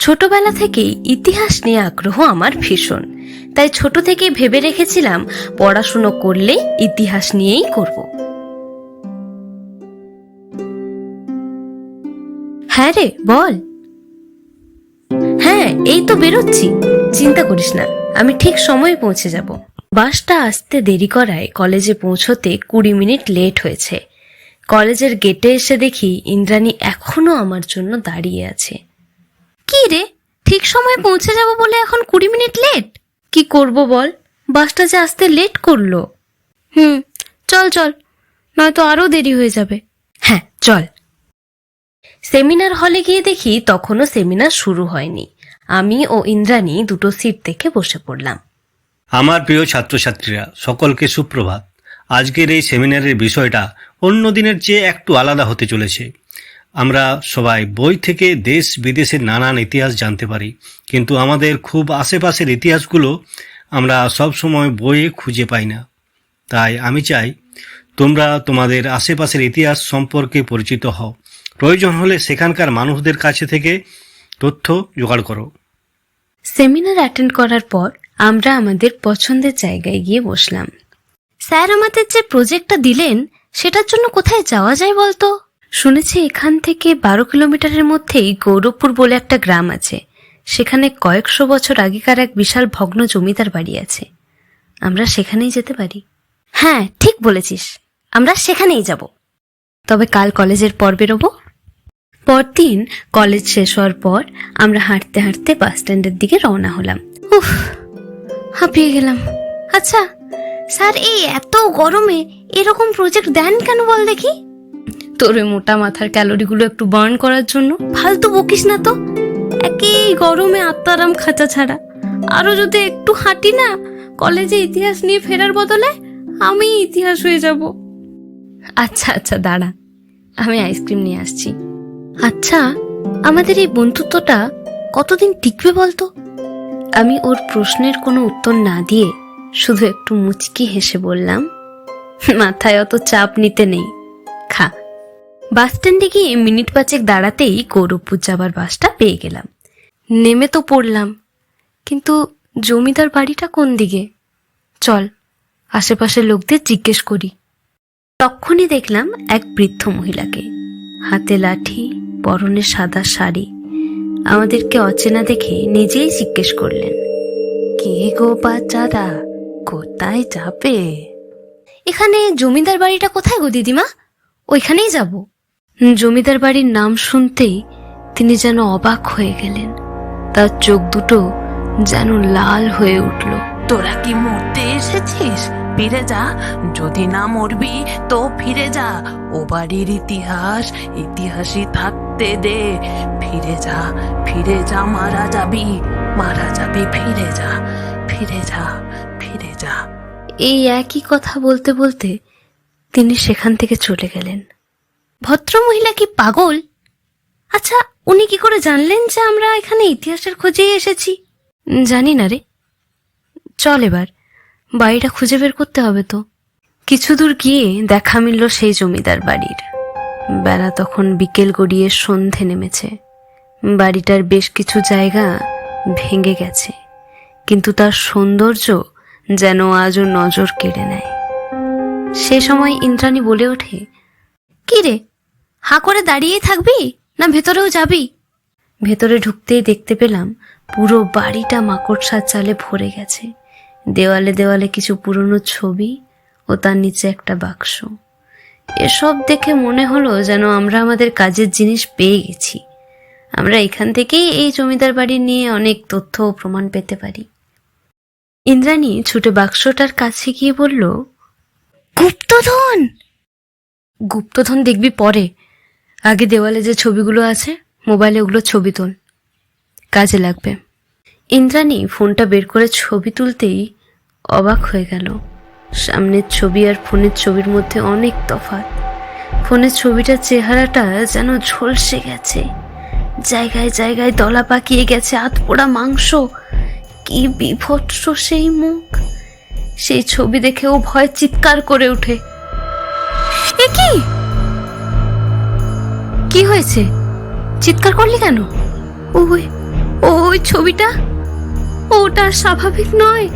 ছোটবেলা থেকেই ইতিহাস নিয়ে আগ্রহ আমার ভীষণ, তাই ছোট থেকেই ভেবে রেখেছিলাম পড়াশুনো করলে ইতিহাস নিয়েই করব। হ্যাঁ রে, বল। হ্যাঁ, এই তো বেরোচ্ছি, চিন্তা করিস না, আমি ঠিক সময়ে পৌঁছে যাব। বাসটা আসতে দেরি করায় কলেজে পৌঁছতে 20 মিনিট লেট হয়েছে। কলেজের গেটে এসে দেখি ইন্দ্রাণী এখনো আমার জন্য দাঁড়িয়ে আছে। কি রে, ঠিক সময়ে পৌঁছে যাব বলে এখন 20 মিনিট লেট? কি করব বল, বাসটা যে আসতে লেট করলো। চল চল, নয়তো আরো দেরি হয়ে যাবে। হ্যাঁ চল। সেমিনার হলে গিয়ে দেখি তখনও সেমিনার শুরু হয়নি। আমি ও ইন্দ্রাণী দুটো সিট দেখে বসে পড়লাম। আমার প্রিয় ছাত্রছাত্রীরা, সকলকে সুপ্রভাত। আজকের এই সেমিনারের বিষয়টা অন্য দিনের চেয়ে একটু আলাদা হতে চলেছে। আমরা সবাই বই থেকে দেশ বিদেশের নানান ইতিহাস জানতে পারি, কিন্তু আমাদের খুব আশেপাশের ইতিহাসগুলো আমরা সব সময় বইয়ে খুঁজে পাই না। তাই আমি চাই তোমরা তোমাদের আশেপাশের ইতিহাস সম্পর্কে পরিচিত হও। প্রয়োজন হলে সেখানকার মানুষদের কাছে থেকে তথ্য জোগাড় করো। সেমিনার অ্যাটেন্ড করার পর আমরা আমাদের পছন্দের জায়গায় গিয়ে বসলাম। স্যার আমাদের যে প্রজেক্টটা দিলেন সেটার জন্য কোথায় যাওয়া যায় বলতো? শুনেছি এখান থেকে 12 কিলোমিটারের মধ্যেই গৌরবপুর বলে একটা গ্রাম আছে। সেখানে কয়েকশো বছর আগেকার এক বিশাল ভগ্ন জমিদার বাড়ি আছে। আমরা সেখানেই যেতে পারি। হ্যাঁ ঠিক বলেছিস, আমরা সেখানেই যাব। তবে কাল কলেজের পর বেরোবো। পরদিন কলেজ শেষ হওয়ার পর আমরা হাঁটতে হাঁটতে বাস স্ট্যান্ডের দিকে রওনা হলাম। উফ, হাঁপিয়ে গেলাম। আচ্ছা স্যার, এই এত গরমে এরকম প্রজেক্ট দেন কেন বল দেখি? তোর মোটা মাথার ক্যালোরিগুলো একটু বার্ন করার জন্য। ফালতু বকিস না তো, একেই গরমে আত্মারাম খাঁচা ছাড়া। আরো যদি একটু হাঁটি না, কলেজে ইতিহাস নিয়ে ফেরার বদলে আমি ইতিহাস হয়ে যাব। আচ্ছা আচ্ছা দাঁড়া, আমি আইসক্রিম নিয়ে আসছি। আচ্ছা, আমাদের এই বন্ধুত্বটা কতদিন টিকবে বলতো? আমি ওর প্রশ্নের কোনো উত্তর না দিয়ে শুধু একটু মুচকি হেসে বললাম, মাথায় অত চাপ নিতে নেই, খা। বাস স্ট্যান্ডে গিয়ে মিনিট 5 দাঁড়াতেই গৌরবপুর যাবার বাসটা পেয়ে গেলাম। নেমে তো পড়লাম, কিন্তু জমিদার বাড়িটা কোন দিকে? চল আশেপাশের লোকদের জিজ্ঞেস করি। তখনই দেখলাম এক বৃদ্ধ মহিলাকে, হাতে লাঠি, পরনে সাদা শাড়ি। আমাদেরকে অচেনা দেখে নিজেই জিজ্ঞেস করলেন, কে গো বাচ্চারা, কোথায় যাবে? এখানে জমিদার বাড়িটা কোথায় গো দিদিমা? ওইখানেই যাব। জমিদার বাড়ির নাম শুনতেই তিনি যেন অবাক হয়ে গেলেন। তার চোখ দুটো যেন লাল হয়ে উঠল। তোরা কি মরতে এসেছিস? ফিরে যা, যদি না মরবি তো ফিরে যা। ও বাড়ির ইতিহাসই থাকতে দে। ফিরে যা, ফিরে যা, মারা যাবি, ফিরে যা, ফিরে যা, ফিরে যা। এই একই কথা বলতে বলতে তিনি সেখান থেকে চলে গেলেন। ভদ্রমহিলা কি পাগল? আচ্ছা, উনি কি করে জানলেন যে আমরা এখানে ইতিহাসের খোঁজেই এসেছি? জানি না রে। চল এবার বাড়িটা খুঁজে বের করতে হবে তো। কিছু দূর গিয়ে দেখা মিলল সেই জমিদার বাড়ির। বেলা তখন বিকেল গড়িয়ে সন্ধে নেমেছে। বাড়িটার বেশ কিছু জায়গা ভেঙে গেছে, কিন্তু তার সৌন্দর্য যেন আজও নজর কেড়ে নেয়। সে সময় ইন্দ্রাণী বলে ওঠে, কি রে, হাঁ করে দাঁড়িয়েই থাকবি না ভেতরেও যাবি? ভেতরে ঢুকতেই দেখতে পেলাম পুরো বাড়িটা মাকড়সার চালে ভরে গেছে। দেওয়ালে দেওয়ালে কিছু পুরনো ছবি ও তার নিচে একটা বাক্স। এসব দেখে মনে হলো যেন আমরা আমাদের কাজের জিনিস পেয়ে গেছি। আমরা এখান থেকেই এই জমিদার বাড়ি নিয়ে অনেক তথ্য ও প্রমাণ পেতে পারি। ইন্দ্রাণী ছুটে বাক্সটার কাছে গিয়ে বলল, গুপ্তধন। গুপ্তধন দেখবি পরে, আগে দেওয়ালে যে ছবিগুলো আছে মোবাইলে ওগুলো ছবি তোল, কাজে লাগবে। ইন্দ্রাণী ফোনটা বের করে ছবি তুলতেই অবাক হয়ে গেল। সামনের ছবি আর ফোনের ছবির মধ্যে অনেক তফাৎ। ফোনের ছবিটার চেহারাটা যেন ঝলসে গেছে, জায়গায় জায়গায় দলা পাকিয়ে গেছে, আধপোড়া মাংস। কি বিভৎস সেই মুখ! সেই ছবি দেখে ও ভয় চিৎকার করে ওঠে। এ কি হয়েছে? চিৎকার করলি কেন? ওই ওই ছবিটা, ওটা স্বাভাবিক নয়।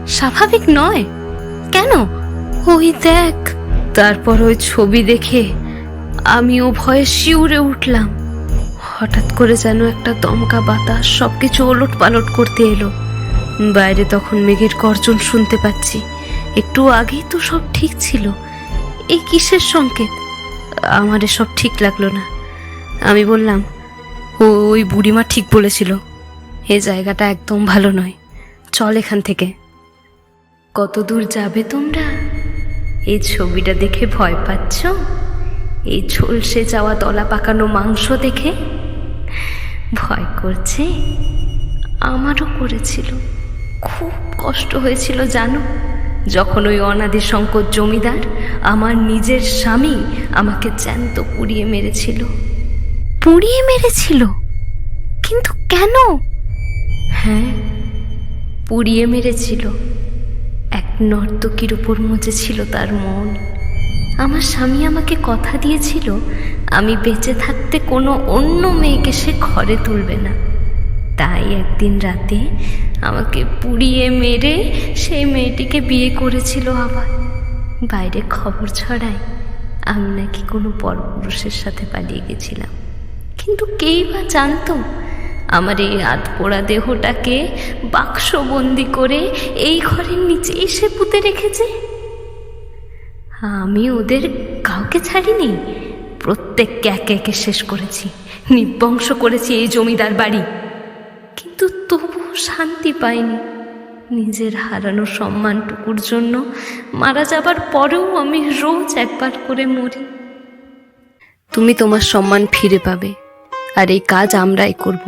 স্বাভাবিক নয় কেন? ওই দেখ। তারপর ওই ছবি দেখে আমিও ভয়ে শিউরে উঠলাম। হঠাৎ করে যেন একটা দমকা বাতাস সবকিছু ওলট পালট করতে এলো। বাইরে তখন মেঘের গর্জন শুনতে পাচ্ছি। একটু আগেই তো সব ঠিক ছিল, এই কিসের সংকেত? আমার এসব ঠিক লাগলো না। আমি বললাম, ওই বুড়িমা ঠিক বলেছিল, এই জায়গাটা একদম ভালো নয়, চল এখান থেকে। কত দূর যাবে তোমরা? এই ছবিটা দেখে ভয় পাচ্ছ? এই ঝলসে যাওয়া দলা পাকানো মাংস দেখে ভয় করছে? আমারও করেছিল, খুব কষ্ট হয়েছিল জানো, যখন ওই অনাদি শঙ্কর জমিদার, আমার নিজের স্বামী, আমাকে জ্যান্ত পুড়িয়ে মেরেছিল। পুড়িয়ে মেরেছিল? কিন্তু কেন? হ্যাঁ, পুড়িয়ে মেরেছিল। এক নর্তকীর উপর মজেছিল তার মন। আমার স্বামী আমাকে কথা দিয়েছিল, আমি বেঁচে থাকতে কোনো অন্য মেয়েকে সে ঘরে তুলবে না। তাই একদিন রাতে আমাকে পুড়িয়ে মেরে সেই মেয়েটিকে বিয়ে করেছিল। আবার বাইরে খবর ছড়ায় আমি নাকি কোনো পরপুরুষের সাথে পালিয়ে গেছিলাম। কিন্তু কেই বা জানতো আমার এই হাত পোড়া দেহটাকে বাক্সবন্দি করে এই ঘরের নিচেই সে পুঁতে রেখেছে। আমি ওদের কাউকে ছাড়িনি, প্রত্যেককে একে একে শেষ করেছি, নির্বংশ করেছি এই জমিদার বাড়ি। কিন্তু তবু শান্তি পাইনি। নিজের হারানো সম্মানটুকুর জন্য মারা যাবার পরেও আমি রোজ একবার করে মরি। তুমি তোমার সম্মান ফিরে পাবে, আর এই কাজ আমরাই করব।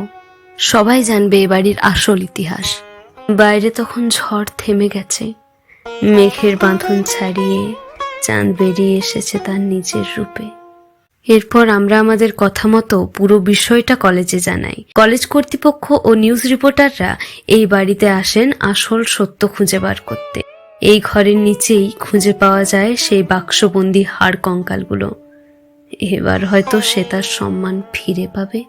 সবাই জানবে এ বাড়ির আসল ইতিহাস। বাইরে তখন ঝড় থেমে গেছে, মেঘের বাঁধন ছাড়িয়ে চাঁদ বেরিয়ে এসেছে তার নিজের রূপে। এরপর আমরা আমাদের কথা মতো পুরো বিষয়টা কলেজে জানাই। কলেজ কর্তৃপক্ষ ও নিউজ রিপোর্টাররা এই বাড়িতে আসেন আসল সত্য খুঁজে বার করতে। এই ঘরের নিচেই খুঁজে পাওয়া যায় সেই বাক্সবন্দি হাড় কঙ্কালগুলো। এবার হয়তো সে তার সম্মান ফিরে পাবে।